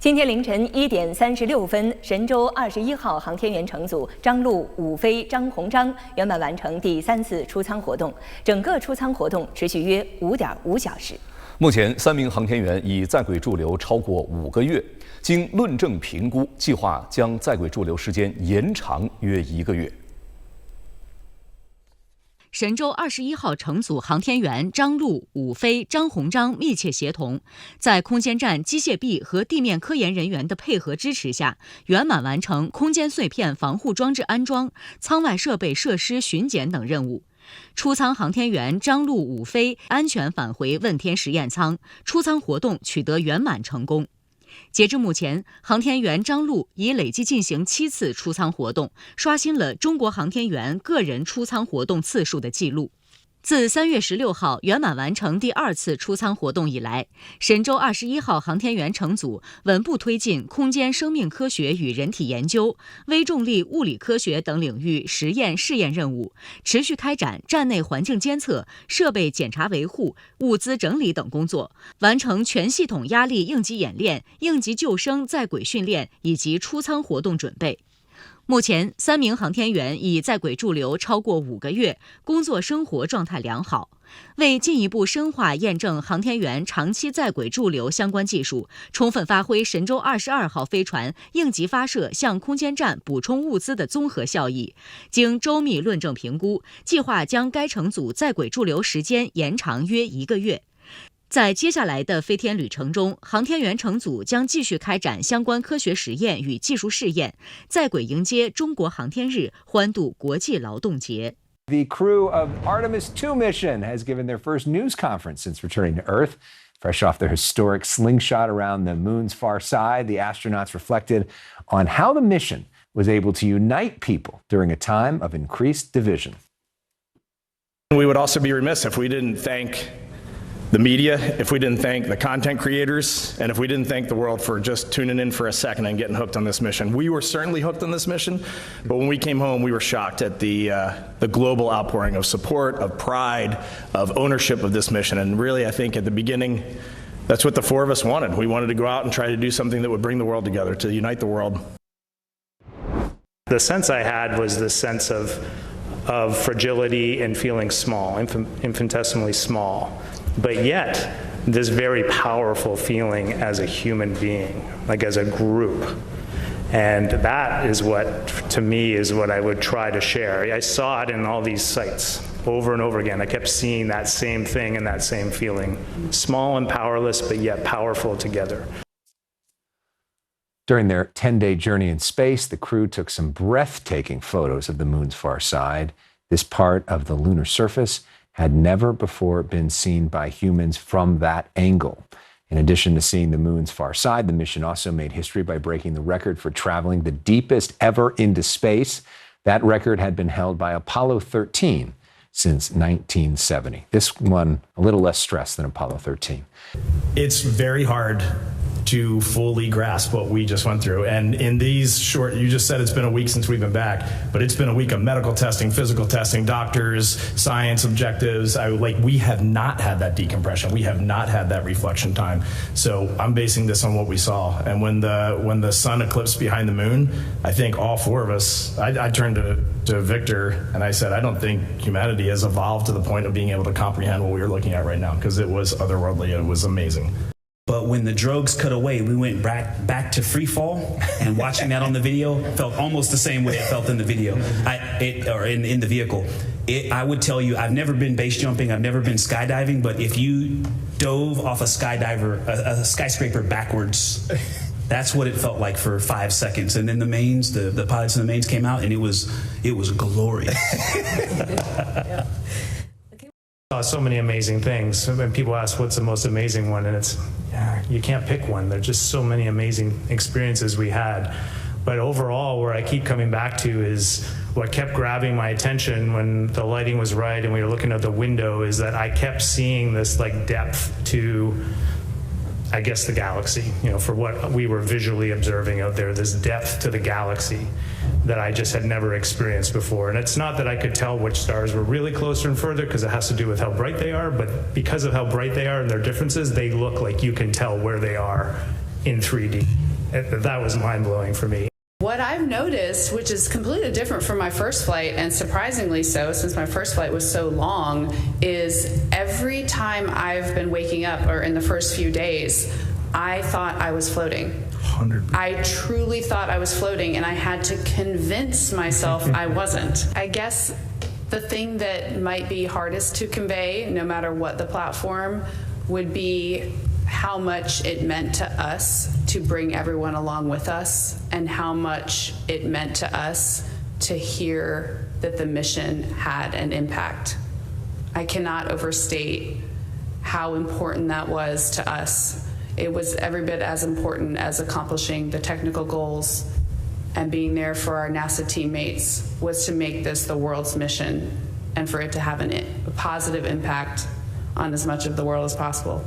今天凌晨1点36分，神舟21号航天员乘组张陆、武飞、张鸿章圆满完成第3次出舱活动，整个出舱活动持续约5.5小时。目前，3名航天员已在轨驻留超过5个月，经论证评估，计划将在轨驻留时间延长约1个月。神舟21号乘组航天员张陆、武飞、张鸿章密切协同，在空间站机械臂和地面科研人员的配合支持下，圆满完成空间碎片防护装置安装、舱外设备设施巡检等任务。出舱航天员张陆、武飞安全返回问天实验舱，出舱活动取得圆满成功。截至目前，航天员张陆已累计进行7次出舱活动，刷新了中国航天员个人出舱活动次数的记录。自3月16号圆满完成第2次出舱活动以来，神舟21号航天员乘组稳步推进空间生命科学与人体研究、微重力物理科学等领域实验试验任务，持续开展站内环境监测、设备检查维护、物资整理等工作，完成全系统压力应急演练、应急救生在轨训练以及出舱活动准备。目前，3名航天员已在轨驻留超过5个月，工作生活状态良好。为进一步深化验证航天员长期在轨驻留相关技术，充分发挥神舟22号飞船应急发射向空间站补充物资的综合效益，经周密论证评估，计划将该乘组在轨驻留时间延长约1个月。在接下来的飞天旅程中，航天员乘组将继续开展相关科学实验与技术试验，在轨迎接中国航天日，欢度国际劳动节。The crew of Artemis II mission has given their first news conference since returning to Earth. Fresh off their historic slingshot around the moon's far side, the astronauts reflected on how the mission was able to unite people during a time of increased division. We would also be remiss if we didn't thank the media, if we didn't thank the content creators, and if we didn't thank the world for just tuning in for a second and getting hooked on this mission. We were certainly hooked on this mission, but when we came home, we were shocked at the global outpouring of support, of pride, of ownership of this mission. And really, I think at the beginning, that's what the 4 of us wanted. We wanted to go out and try to do something that would bring the world together, to unite the world. The sense I had was this sense of fragility and feeling small, infinitesimally small. But yet, this very powerful feeling as a human being, like as a group. And that is what, to me, is what I would try to share. I saw it in all these sites over and over again. I kept seeing that same thing and that same feeling. Small and powerless, but yet powerful together. During their 10-day journey in space, the crew took some breathtaking photos of the moon's far side. This part of the lunar surface had never before been seen by humans from that angle. In addition to seeing the moon's far side, the mission also made history by breaking the record for traveling the deepest ever into space. That record had been held by Apollo 13 since 1970. This one, a little less stress than Apollo 13. It's very hard to fully grasp what we just went through. And in these short, you just said it's been a week since we've been back, but it's been a week of medical testing, physical testing, doctors, science objectives. We have not had that decompression. We have not had that reflection time. So I'm basing this on what we saw. And when the sun eclipsed behind the moon, I think all 4 of us, I turned to Victor and I said, I don't think humanity has evolved to the point of being able to comprehend what we were looking at right now, because it was otherworldly and it was amazing. But when the drogues cut away, we went back to free fall, and watching that on the video felt almost the same way it felt in the video, or in the vehicle. I would tell you, I've never been base jumping, I've never been skydiving, but if you dove off a skyscraper backwards, that's what it felt like for 5 seconds. And then the pilots and the mains came out, and it was glorious. Yeah. So many amazing things. When people ask what's the most amazing one, and you can't pick one. There's just so many amazing experiences we had. But overall, where I keep coming back to is what kept grabbing my attention when the lighting was right and we were looking out the window, is that I kept seeing this depth to, I guess, the galaxy, for what we were visually observing out there, this depth to the galaxy that I just had never experienced before. And it's not that I could tell which stars were really closer and further, because it has to do with how bright they are, but because of how bright they are and their differences, they look like you can tell where they are in 3D. That was mind-blowing for me. What I've noticed, which is completely different from my first flight, and surprisingly so, since my first flight was so long, is every time I've been waking up, or in the first few days, I thought I was floating. 100%. I truly thought I was floating, and I had to convince myself I wasn't. I guess the thing that might be hardest to convey, no matter what the platform, would be how much it meant to us to bring everyone along with us, and how much it meant to us to hear that the mission had an impact. I cannot overstate how important that was to us. It was every bit as important as accomplishing the technical goals, and being there for our NASA teammates was to make this the world's mission, and for it to have a positive impact on as much of the world as possible.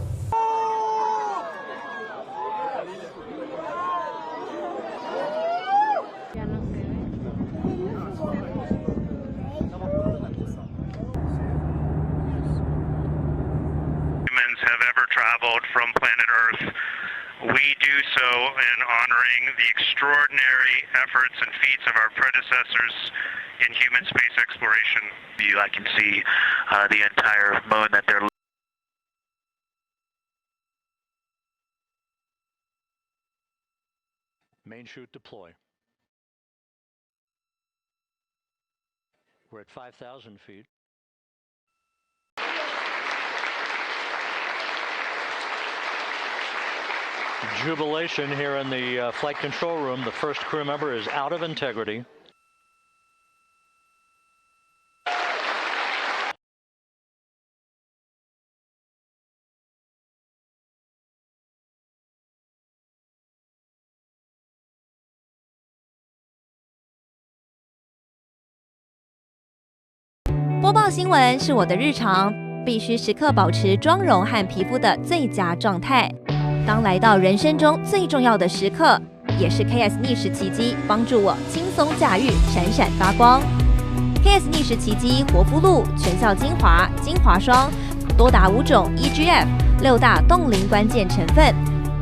Have ever traveled from planet Earth. We do so in honoring the extraordinary efforts and feats of our predecessors in human space exploration. I can see the entire moon that they're main chute deploy. We're at 5,000 feet. Jubilation here in the flight control room. The first crew member is out of integrity.播报新闻是我的日常，必须时刻保持妆容和皮肤的最佳状态。当来到人生中最重要的时刻，也是 KS 逆时奇迹帮助我轻松驾驭，闪闪发光。KS 逆时奇迹活肤露全效精华、精华霜，多达5种 EGF 6大冻龄关键成分，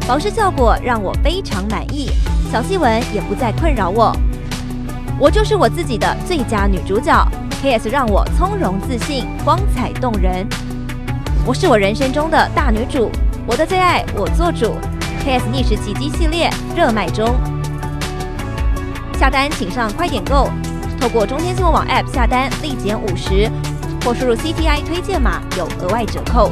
保湿效果让我非常满意，小细纹也不再困扰我。我就是我自己的最佳女主角 ，KS 让我从容自信，光彩动人。我是我人生中的大女主。我的最爱，我做主。KS 逆时奇迹系列热卖中，下单请上快点购，透过中天新闻网 App 下单立减50，或输入 CTI 推荐码有额外折扣。